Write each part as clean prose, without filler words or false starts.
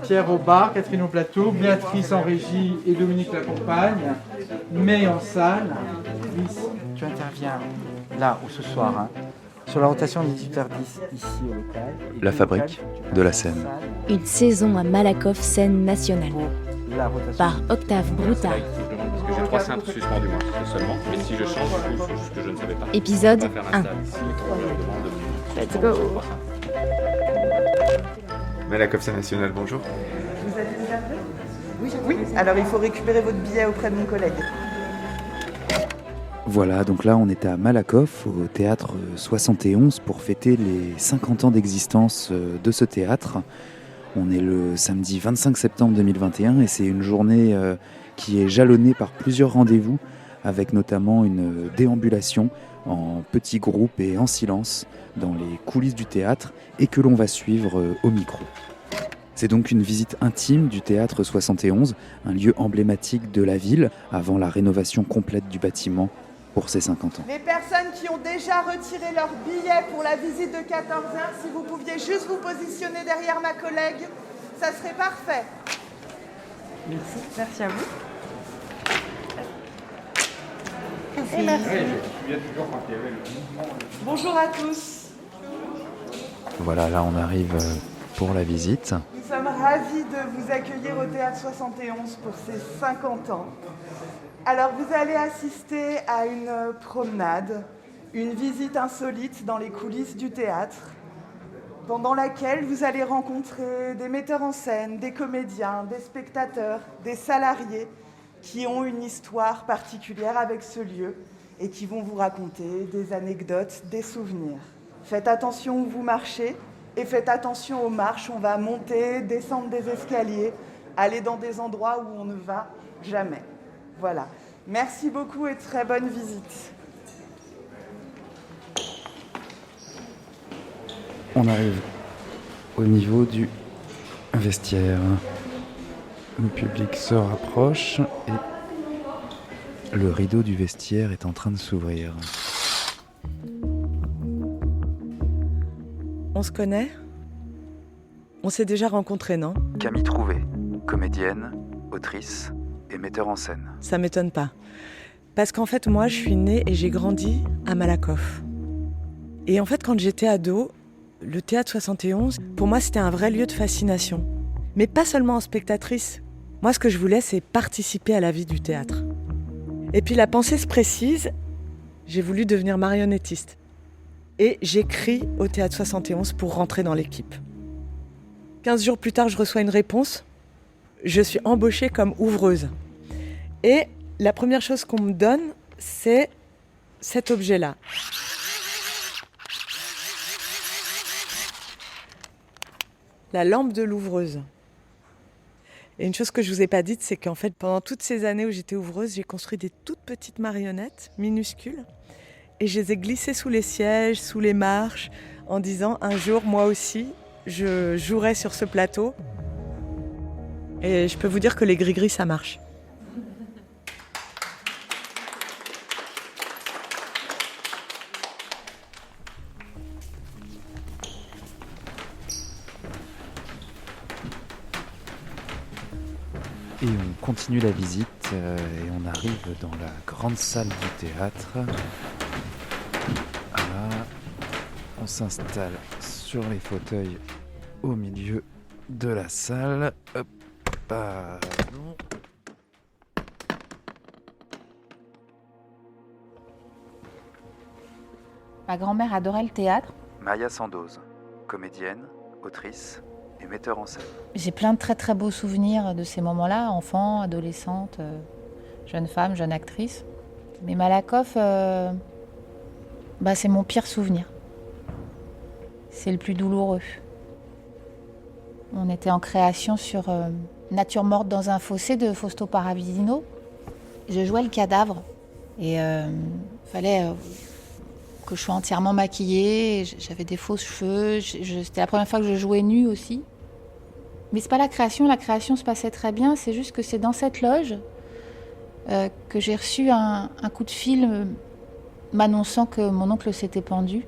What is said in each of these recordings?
Pierre au bar, Catherine au plateau, Béatrice en régie et Dominique l'accompagne. Mais en salle, Chris, tu interviens là ou ce soir, hein, sur la rotation de 18h10 ici au local. La fabrique de la scène. Une saison à Malakoff, scène nationale, par Octave Broutard. Parce que j'ai 3 cintres suspendus, moi, c'est seulement. Mais si je change, du coup, il faut juste que je ne savais pas. Épisode On va faire 1. stade ici, on demande Let's go. 3 cintres. Malakoff, scène nationale, bonjour. Vous êtes réservé ? Oui. Alors il faut récupérer votre billet auprès de mon collègue. Voilà, donc là on est à Malakoff, au théâtre 71, pour fêter les 50 ans d'existence de ce théâtre. On est le samedi 25 septembre 2021 et c'est une journée qui est jalonnée par plusieurs rendez-vous, avec notamment une déambulation en petits groupes et en silence dans les coulisses du théâtre et que l'on va suivre au micro. C'est donc une visite intime du théâtre 71, un lieu emblématique de la ville avant la rénovation complète du bâtiment pour ses 50 ans. Les personnes qui ont déjà retiré leur billet pour la visite de 14h, si vous pouviez juste vous positionner derrière ma collègue, ça serait parfait. Merci à vous. Et merci. Bonjour à tous. Voilà, là on arrive pour la visite. Nous sommes ravis de vous accueillir au Théâtre 71 pour ses 50 ans. Alors vous allez assister à une promenade, une visite insolite dans les coulisses du théâtre, pendant laquelle vous allez rencontrer des metteurs en scène, des comédiens, des spectateurs, des salariés qui ont une histoire particulière avec ce lieu et qui vont vous raconter des anecdotes, des souvenirs. Faites attention où vous marchez et faites attention aux marches. On va monter, descendre des escaliers, aller dans des endroits où on ne va jamais. Voilà. Merci beaucoup et très bonne visite. On arrive au niveau du vestiaire. Le public se rapproche et le rideau du vestiaire est en train de s'ouvrir. On se connaît ? On s'est déjà rencontrés, non ? Camille Trouvé, comédienne, autrice et metteur en scène. Ça m'étonne pas. Parce qu'en fait, moi, je suis née et j'ai grandi à Malakoff. Et en fait, quand j'étais ado, le Théâtre 71, pour moi, c'était un vrai lieu de fascination. Mais pas seulement en spectatrice. Moi, ce que je voulais, c'est participer à la vie du théâtre. Et puis la pensée se précise, j'ai voulu devenir marionnettiste. Et j'écris au Théâtre 71 pour rentrer dans l'équipe. 15 jours plus tard, je reçois une réponse. Je suis embauchée comme ouvreuse. Et la première chose qu'on me donne, c'est cet objet-là. La lampe de l'ouvreuse. Et une chose que je ne vous ai pas dite, c'est qu'en fait, pendant toutes ces années où j'étais ouvreuse, j'ai construit des toutes petites marionnettes minuscules. Et je les ai glissées sous les sièges, sous les marches, en disant un jour, moi aussi, je jouerai sur ce plateau. Et je peux vous dire que les gris-gris, ça marche. Et on continue la visite et on arrive dans la grande salle du théâtre. Voilà. On s'installe sur les fauteuils au milieu de la salle. Hop, pardon. Ma grand-mère adorait le théâtre. Maya Sandoz, comédienne, autrice et metteur en scène. J'ai plein de très très beaux souvenirs de ces moments-là, enfant, adolescente, jeune femme, jeune actrice. Mais Malakoff, c'est mon pire souvenir. C'est le plus douloureux. On était en création sur Nature morte dans un fossé de Fausto Paravizino. Je jouais le cadavre et fallait que je sois entièrement maquillée. J'avais des faux cheveux. C'était la première fois que je jouais nue aussi. Mais c'est pas la création se passait très bien. C'est juste que c'est dans cette loge que j'ai reçu un coup de fil m'annonçant que mon oncle s'était pendu.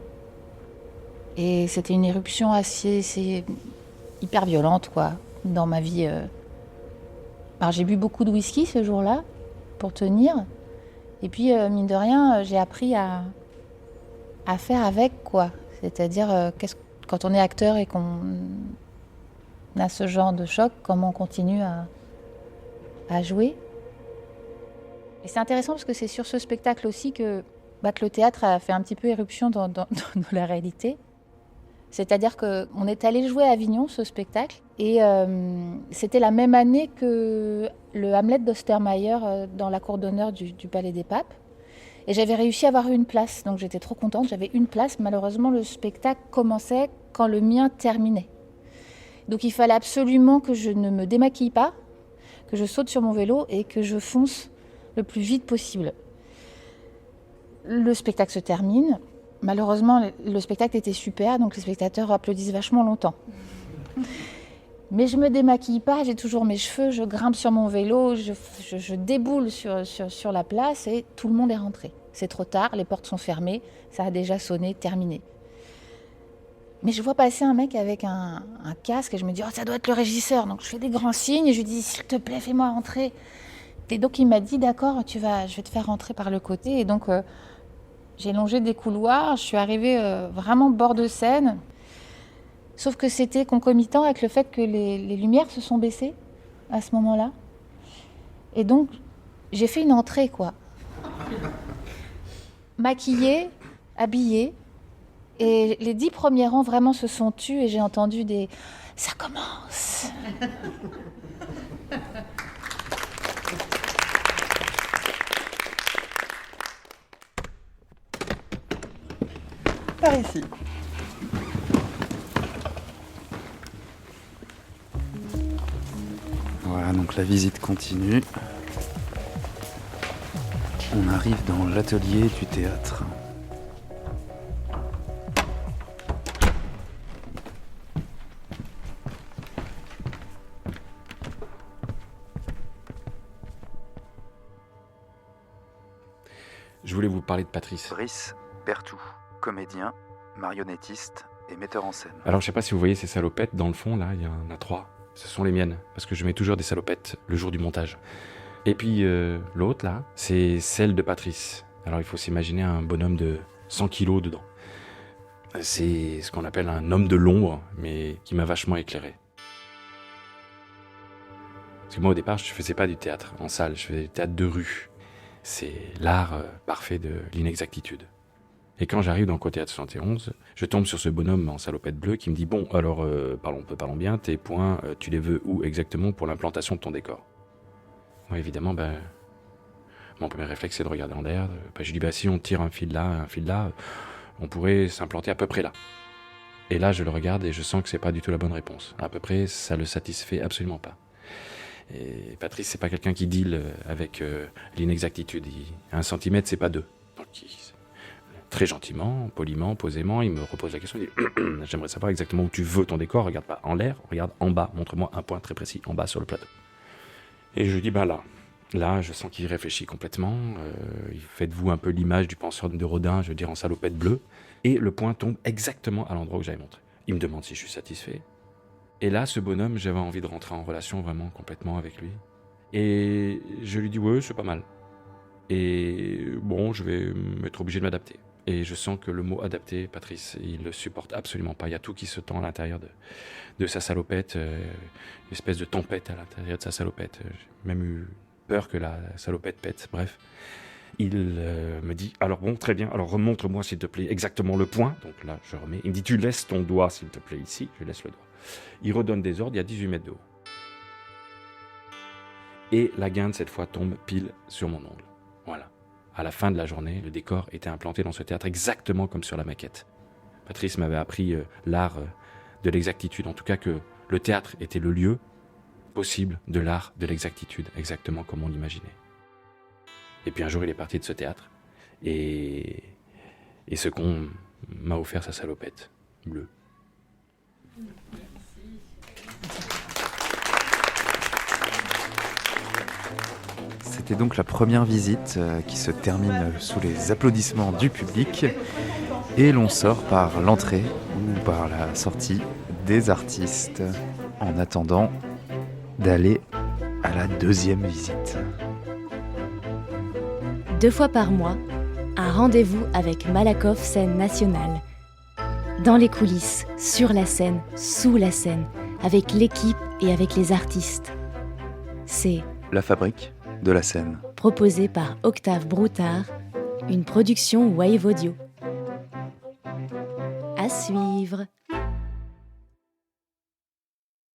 Et c'était une éruption assez hyper violente, quoi. dans ma vie. Alors j'ai bu beaucoup de whisky ce jour-là pour tenir. Et puis, mine de rien, j'ai appris à faire avec, quoi. C'est-à-dire, quand on est acteur et qu'on a ce genre de choc, comment on continue à jouer. Et c'est intéressant parce que c'est sur ce spectacle aussi que le théâtre a fait un petit peu éruption dans la réalité. C'est-à-dire qu'on est allé jouer à Avignon, ce spectacle, et c'était la même année que le Hamlet d'Ostermeyer dans la cour d'honneur du Palais des Papes. Et j'avais réussi à avoir une place, donc j'étais trop contente, j'avais une place. Malheureusement, le spectacle commençait quand le mien terminait. Donc il fallait absolument que je ne me démaquille pas, que je saute sur mon vélo et que je fonce le plus vite possible. Le spectacle se termine. Malheureusement, le spectacle était super, donc les spectateurs applaudissent vachement longtemps. Mais je me démaquille pas, j'ai toujours mes cheveux, je grimpe sur mon vélo, je déboule sur la place et tout le monde est rentré. C'est trop tard, les portes sont fermées, ça a déjà sonné, terminé. Mais je vois passer un mec avec un casque et je me dis « Oh, ça doit être le régisseur ». Donc je fais des grands signes et je lui dis « S'il te plaît, fais-moi rentrer ». Et donc il m'a dit « D'accord, je vais te faire rentrer par le côté ». Et donc j'ai longé des couloirs, je suis arrivée vraiment bord de scène. Sauf que c'était concomitant avec le fait que les lumières se sont baissées à ce moment-là. Et donc, j'ai fait une entrée, quoi. Maquillée, habillée. Et les 10 premiers rangs vraiment se sont tus et j'ai entendu des « Ça commence !» Par ici. Voilà, donc la visite continue. On arrive dans l'atelier du théâtre. Je voulais vous parler de Patrice. Brice Berthoud, comédien, marionnettiste et metteur en scène. Alors je sais pas si vous voyez ces salopettes dans le fond, là, il y en a 3. Ce sont les miennes, parce que je mets toujours des salopettes le jour du montage. Et puis l'autre, là, c'est celle de Patrice. Alors il faut s'imaginer un bonhomme de 100 kilos dedans. C'est ce qu'on appelle un homme de l'ombre, mais qui m'a vachement éclairé. Parce que moi, au départ, je faisais pas du théâtre en salle, je faisais du théâtre de rue. C'est l'art parfait de l'inexactitude. Et quand j'arrive dans le Théâtre 71, je tombe sur ce bonhomme en salopette bleue qui me dit « Bon, alors, parlons bien, tes points, tu les veux où exactement pour l'implantation de ton décor ?» Moi, évidemment, mon premier réflexe, c'est de regarder en l'air. Je dis « Si on tire un fil là, on pourrait s'implanter à peu près là. » Et là, je le regarde et je sens que c'est pas du tout la bonne réponse. À peu près, ça le satisfait absolument pas. Et Patrice, c'est pas quelqu'un qui deal avec l'inexactitude. 1 centimètre, c'est pas 2. Donc, très gentiment, poliment, posément, il me repose la question, il dit « J'aimerais savoir exactement où tu veux ton décor, regarde pas en l'air, regarde en bas, montre-moi un point très précis en bas sur le plateau. » Et je lui dis là, je sens qu'il réfléchit complètement, faites-vous un peu l'image du penseur de Rodin, je veux dire en salopette bleue, et le point tombe exactement à l'endroit où j'avais montré. Il me demande si je suis satisfait. Et là, ce bonhomme, j'avais envie de rentrer en relation vraiment complètement avec lui. Et je lui dis « Ouais, c'est pas mal. » Et bon, je vais m'être obligé de m'adapter. Et je sens que le mot « adapter », Patrice, il le supporte absolument pas. Il y a tout qui se tend à l'intérieur de sa salopette, une espèce de tempête à l'intérieur de sa salopette. J'ai même eu peur que la salopette pète, bref. Il me dit « Alors bon, très bien, alors remontre-moi s'il te plaît exactement le point. » Donc là, je remets. Il me dit « Tu laisses ton doigt s'il te plaît ici. » Je laisse le doigt. Il redonne des ordres, il y a 18 mètres de haut. Et la guinde, cette fois, tombe pile sur mon ongle. Voilà. À la fin de la journée, le décor était implanté dans ce théâtre exactement comme sur la maquette. Patrice m'avait appris l'art de l'exactitude, en tout cas que le théâtre était le lieu possible de l'art de l'exactitude, exactement comme on l'imaginait. Et puis un jour, il est parti de ce théâtre, et ce con m'a offert sa salopette bleue. C'était donc la première visite qui se termine sous les applaudissements du public et l'on sort par l'entrée ou par la sortie des artistes. En attendant, d'aller à la deuxième visite. 2 fois par mois, un rendez-vous avec Malakoff Scène Nationale. Dans les coulisses, sur la scène, sous la scène, avec l'équipe et avec les artistes. C'est La fabrique de la scène. proposé par Octave Broutard, une production Wave Audio. À suivre.